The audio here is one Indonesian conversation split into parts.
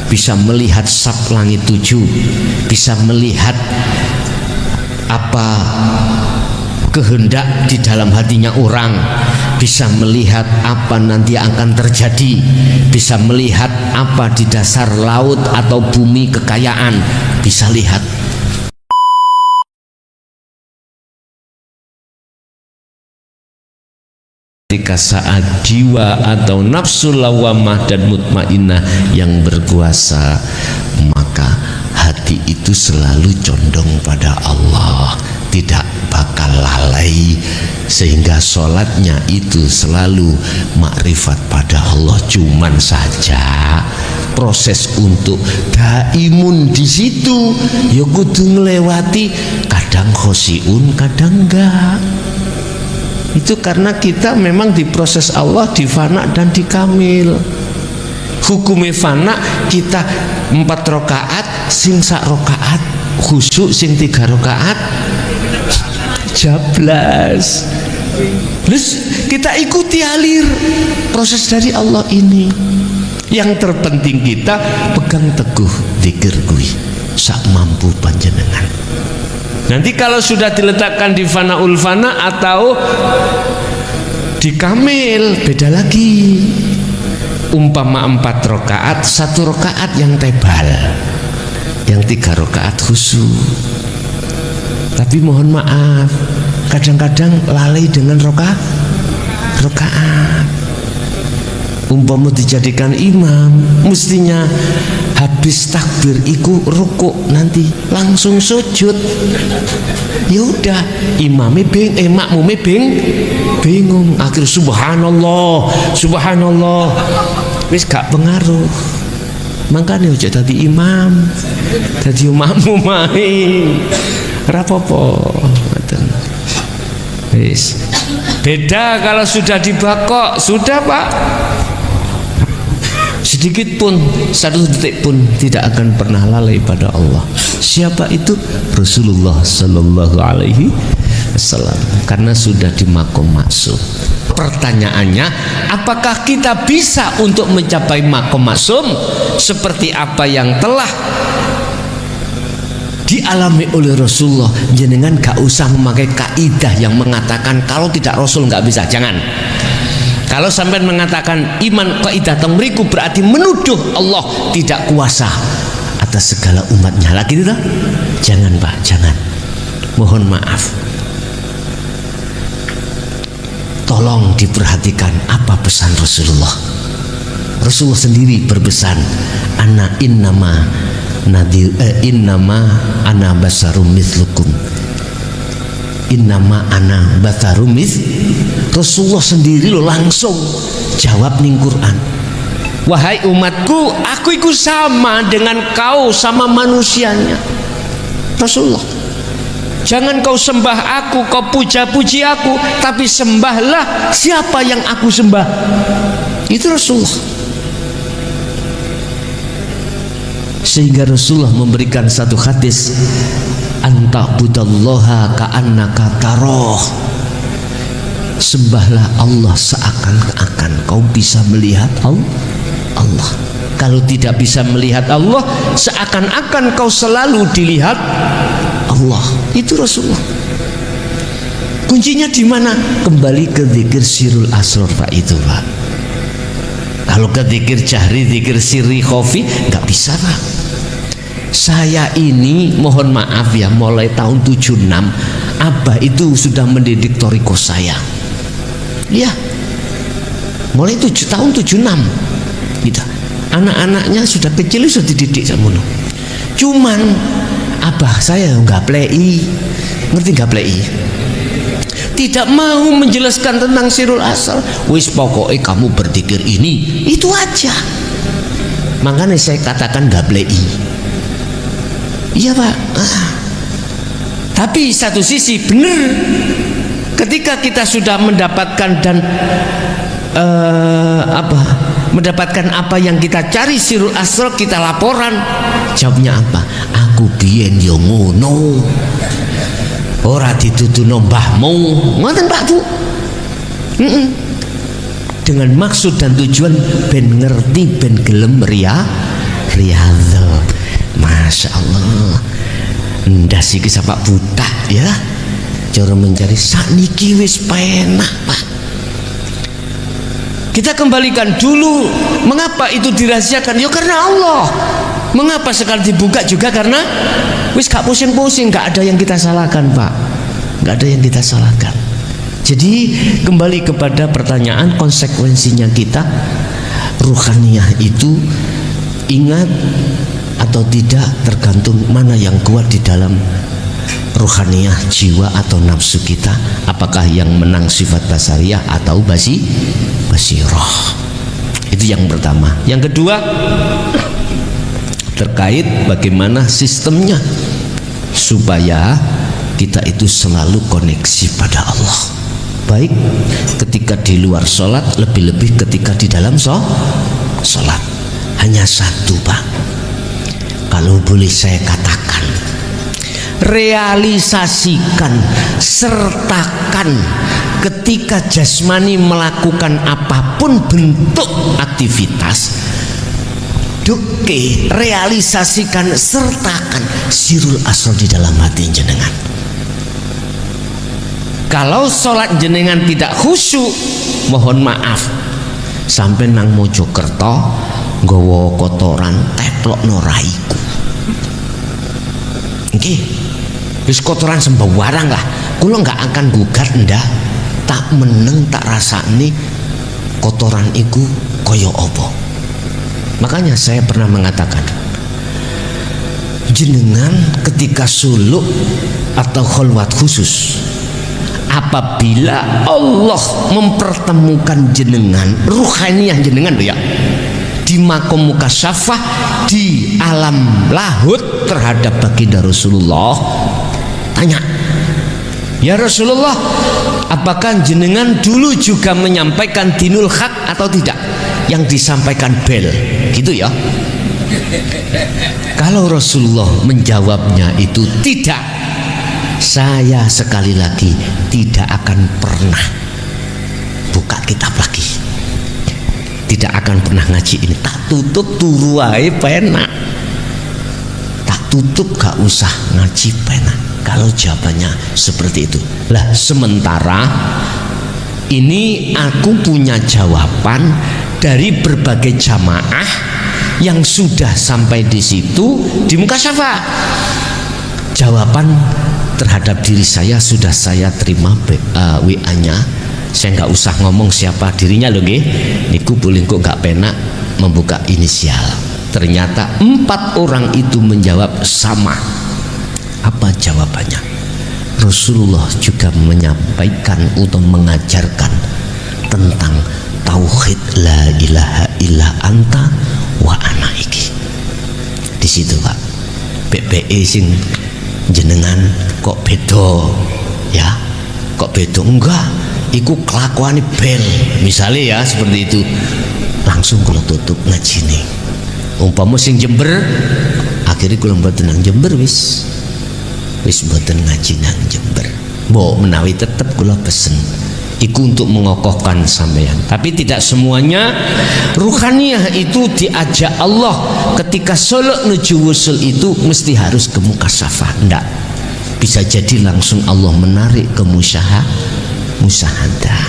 bisa melihat sab langit 7, bisa melihat apa kehendak di dalam hatinya orang, bisa melihat apa nanti akan terjadi, bisa melihat apa di dasar laut atau bumi kekayaan, bisa lihat. Ketika saat jiwa atau nafsu lawamah dan mutmainnah yang berkuasa, maka hati itu selalu condong pada Allah, tidak bakal lalai, sehingga sholatnya itu selalu makrifat pada Allah. Cuman saja proses untuk daimun di situ ya kudu ngelewati, kadang khosiun kadang enggak. Itu karena kita memang diproses Allah di fana dan di kamil. Hukumnya fana kita 4 rakaat sing sak rakaat khusyuk, sing 3 rakaat jablas. Terus kita ikuti alir proses dari Allah ini. Yang terpenting kita pegang teguh zikir kuwi sak mampu panjenengan. Nanti kalau sudah diletakkan di fanaul fana atau di kamil beda lagi. Umpama 4 rakaat, 1 rakaat yang tebal, yang 3 rakaat khusyuk. Tapi mohon maaf, kadang-kadang lalai dengan rakaat. Umpama dijadikan imam, mestinya habis takbir iku rukuk, nanti langsung sujud. Ya udah, imame makmume bingung, akhir subhanallah wis gak pengaruh. Makanya ojo dadi imam, dadi makmum ae ora apa-apa. Wis beda kalau sudah dibakok, sudah Pak, sedikit pun, 1 detik pun tidak akan pernah lalai pada Allah. Siapa itu? Rasulullah Sallallahu Alaihi Wasallam, karena sudah di makom maksum. Pertanyaannya, apakah kita bisa untuk mencapai makom maksum seperti apa yang telah dialami oleh Rasulullah? Jenengan gak usah memakai kaidah yang mengatakan kalau tidak Rasul gak bisa, jangan. Kalau sampai mengatakan iman kaidah mriku berarti menuduh Allah tidak kuasa atas segala umatnya lagi itu. Jangan Pak, jangan. Mohon maaf. Tolong diperhatikan apa pesan Rasulullah. Rasulullah sendiri berpesan, innama ana basarum mithlukum. Innama ana basarum Rasulullah sendiri lo langsung jawab ning Quran, wahai umatku, aku itu sama dengan kau, sama manusianya. Rasulullah, jangan kau sembah aku, kau puja-puji aku, tapi sembahlah siapa yang aku sembah. Itu Rasulullah. Sehingga Rasulullah memberikan satu hadis, anta'budallaha ka'annaka taroh. Sembahlah Allah seakan-akan kau bisa melihat Allah. Kalau tidak bisa melihat Allah, seakan-akan kau selalu dilihat Allah. Itu Rasulullah. Kuncinya di mana? Kembali ke zikir sirul asror Pak, itu Pak. Kalau ke zikir jahri, zikir sirri khofi, nggak bisa Pak. Saya ini mohon maaf ya, mulai tahun 76 Abah itu sudah mendidik toriko saya. Ya, mulai tahun 76 gitu. Anak-anaknya sudah kecil sudah dididik sama no. Cuman Abah saya nggak plei, ngerti nggak plei? Tidak mau menjelaskan tentang sirul asal. Wis pokoknya kamu berzikir ini, itu aja. Makanya saya katakan nggak plei. Iya Pak. Tapi satu sisi benar, ketika kita sudah mendapatkan dan mendapatkan apa yang kita cari sirul asrar, kita laporan, jawabnya apa? Aku biyen yo ngono, ora dituduhno mbahmu, ngoten Pak Bu. Dengan maksud dan tujuan ben ngerti, ben gelem Riyadho. Masya Allah, ndas iki sampak butak ya, cara mencari sakniki wis penak Pak. Kita kembalikan dulu, mengapa itu dirahasiakan? Ya karena Allah. Mengapa sekali dibuka juga? Karena wis gak pusing-pusing, gak ada yang kita salahkan Pak, gak ada yang kita salahkan. Jadi kembali kepada pertanyaan, konsekuensinya kita ruhaniyah itu ingat atau tidak tergantung mana yang kuat di dalam ruhaniyah jiwa atau nafsu kita, apakah yang menang sifat basariyah atau basiroh. Itu yang pertama. Yang kedua, terkait bagaimana sistemnya supaya kita itu selalu koneksi pada Allah, baik ketika di luar sholat, lebih-lebih ketika di dalam sholat. Hanya satu Pak, kalau boleh saya katakan, realisasikan, sertakan ketika jasmani melakukan apapun bentuk aktivitas, duke realisasikan, sertakan sirul asrar di dalam hati jenengan. Kalau sholat jenengan tidak khusyuk, mohon maaf, sampai nang Mojokerto nggawa kotoran teplok noraiku. Nggih, wis kotoran sembarang lah, kula nggak akan gugat ndak, tak meneng tak rasani kotoran iku koyo opo. Makanya saya pernah mengatakan, jenengan ketika suluk atau kholwat khusus, apabila Allah mempertemukan jenengan, ruhaniyah jenengan loh ya, di makom mukasyafah, di alam lahut terhadap baginda Rasulullah, tanya, ya Rasulullah, apakah jenengan dulu juga menyampaikan dinul haq atau tidak? Yang disampaikan bel, gitu ya. Kalau Rasulullah menjawabnya itu tidak, saya sekali lagi tidak akan pernah buka kitab lagi, tidak akan pernah ngaji ini, tak tutup turu wae penak, tak tutup gak usah ngaji penak. Kalau jawabannya seperti itu lah, sementara ini aku punya jawaban dari berbagai jamaah yang sudah sampai di situ di mukasyafah. Jawaban terhadap diri saya sudah saya terima WA-nya. Saya nggak usah ngomong siapa dirinya loh nggih. Niku boleh kok nggak penak membuka inisial. Ternyata 4 orang itu menjawab sama. Apa jawabannya? Rasulullah juga menyampaikan atau mengajarkan tentang tauhid la ilaha illa anta wa ana iki. Di situ Pak, PPE sing jenengan kok beda ya, kok beda enggak, iku kelakuan bel misalnya ya, seperti itu, langsung kalau tutup ngaji nih. Umpama sing Jember, akhirnya kalau mboten nang Jember wis mboten ngaji nang Jember, mbok menawi tetep kula pesen iku untuk mengokohkan sampeyan. Tapi tidak semuanya ruhaniyah itu diajak Allah ketika solok nuju wusul itu mesti harus ke mukasyafah, ndak. Bisa jadi langsung Allah menarik ke musyahadah.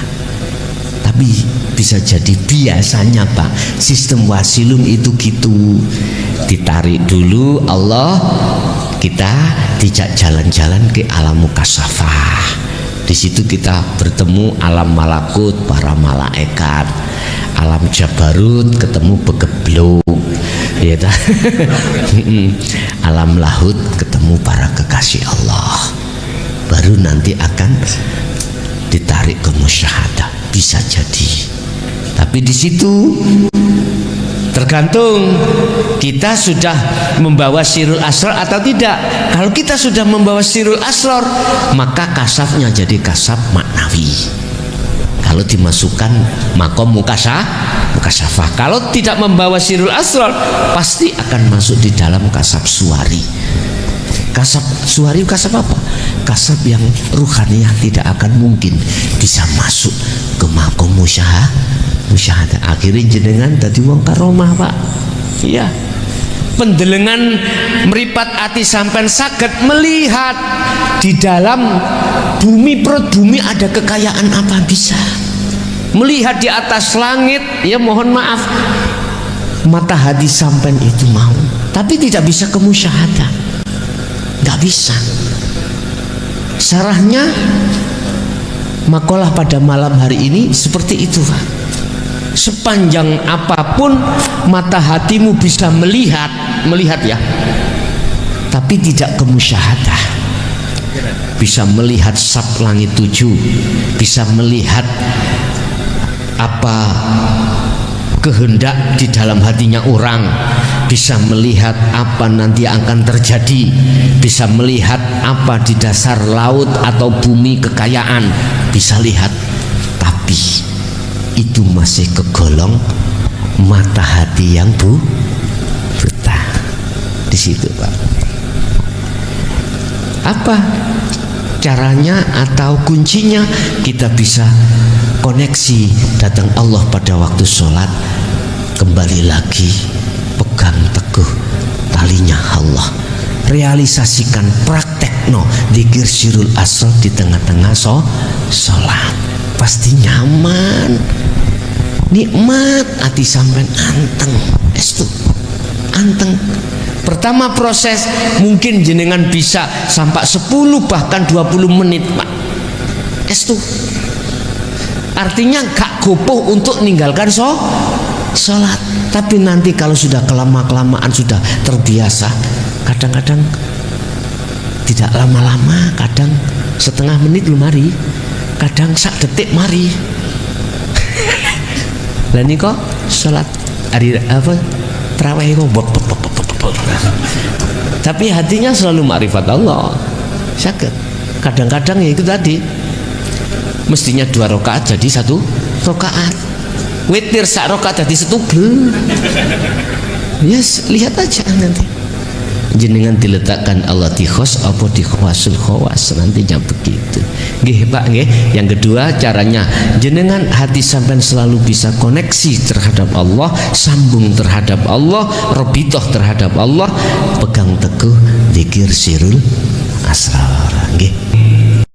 Tapi bisa jadi biasanya Pak, sistem wasilum itu gitu, ditarik dulu Allah, kita dijak jalan-jalan ke alam mukasyafah. Di situ kita bertemu alam malakut, para malaikat, alam jabarut, ketemu begebluk, ya alam lahut, ketemu para kekasih Allah. Baru nanti akan ditarik ke musyahadah, bisa jadi. Tapi di situ tergantung kita sudah membawa sirul asrar atau tidak. Kalau kita sudah membawa sirul asrar, maka kasafnya jadi kasaf maknawi. Kalau dimasukkan makom mukasyafah. Kalau tidak membawa sirul asrar, pasti akan masuk di dalam kasaf suwari. Kasaf suwari kasaf apa? Kasaf yang ruhaniyah tidak akan mungkin bisa masuk ke makom musyahadah. Akhirnya jenengan tadi wong karomah Pak. Iya, pendelengan meripat ati sampean saged melihat di dalam bumi, perut bumi ada kekayaan apa, bisa melihat di atas langit, ya mohon maaf mata hati sampean itu mau, tapi tidak bisa kemusyahadah, nggak bisa. Sarahnya makalah pada malam hari ini seperti itu, Pak. Sepanjang apapun mata hatimu bisa melihat ya, tapi tidak kemusyahadah. Bisa melihat sab langit 7, bisa melihat apa kehendak di dalam hatinya orang, bisa melihat apa nanti akan terjadi, bisa melihat apa di dasar laut atau bumi kekayaan, bisa lihat, tapi itu masih kegolong mata hati yang buta. Di situ, Pak. Apa caranya atau kuncinya? Kita bisa koneksi datang Allah pada waktu sholat, kembali lagi pegang teguh talinya Allah, realisasikan, praktekno dzikir sirul asr di tengah-tengah sholat, pasti nyaman, nikmat hati sampean, anteng, estu anteng. Pertama proses mungkin jenengan bisa sampai 10 bahkan 20 menit, Pak, estu. Artinya gak gopoh untuk meninggalkan sholat. Tapi nanti kalau sudah kelamaan sudah terbiasa, kadang-kadang tidak lama-lama, kadang setengah menit lu mari, kadang sak detik mari. Lah ini kok sholat hari apa terawih kok tapi hatinya selalu makrifat Allah. Sakit. Kadang-kadang ya itu tadi, mestinya 2 rakaat jadi 1 rakaat, witir sak rakaat jadi 1 bel. Yes, lihat aja nanti jenengan diletakkan Allah di khos apa di khawasul khawas, nantinya begitu. Nggih, Pak, nggih. Yang kedua caranya jenengan hati sampean selalu bisa koneksi terhadap Allah, sambung terhadap Allah, robitoh terhadap Allah, pegang teguh dzikir sirul asrar, nggih.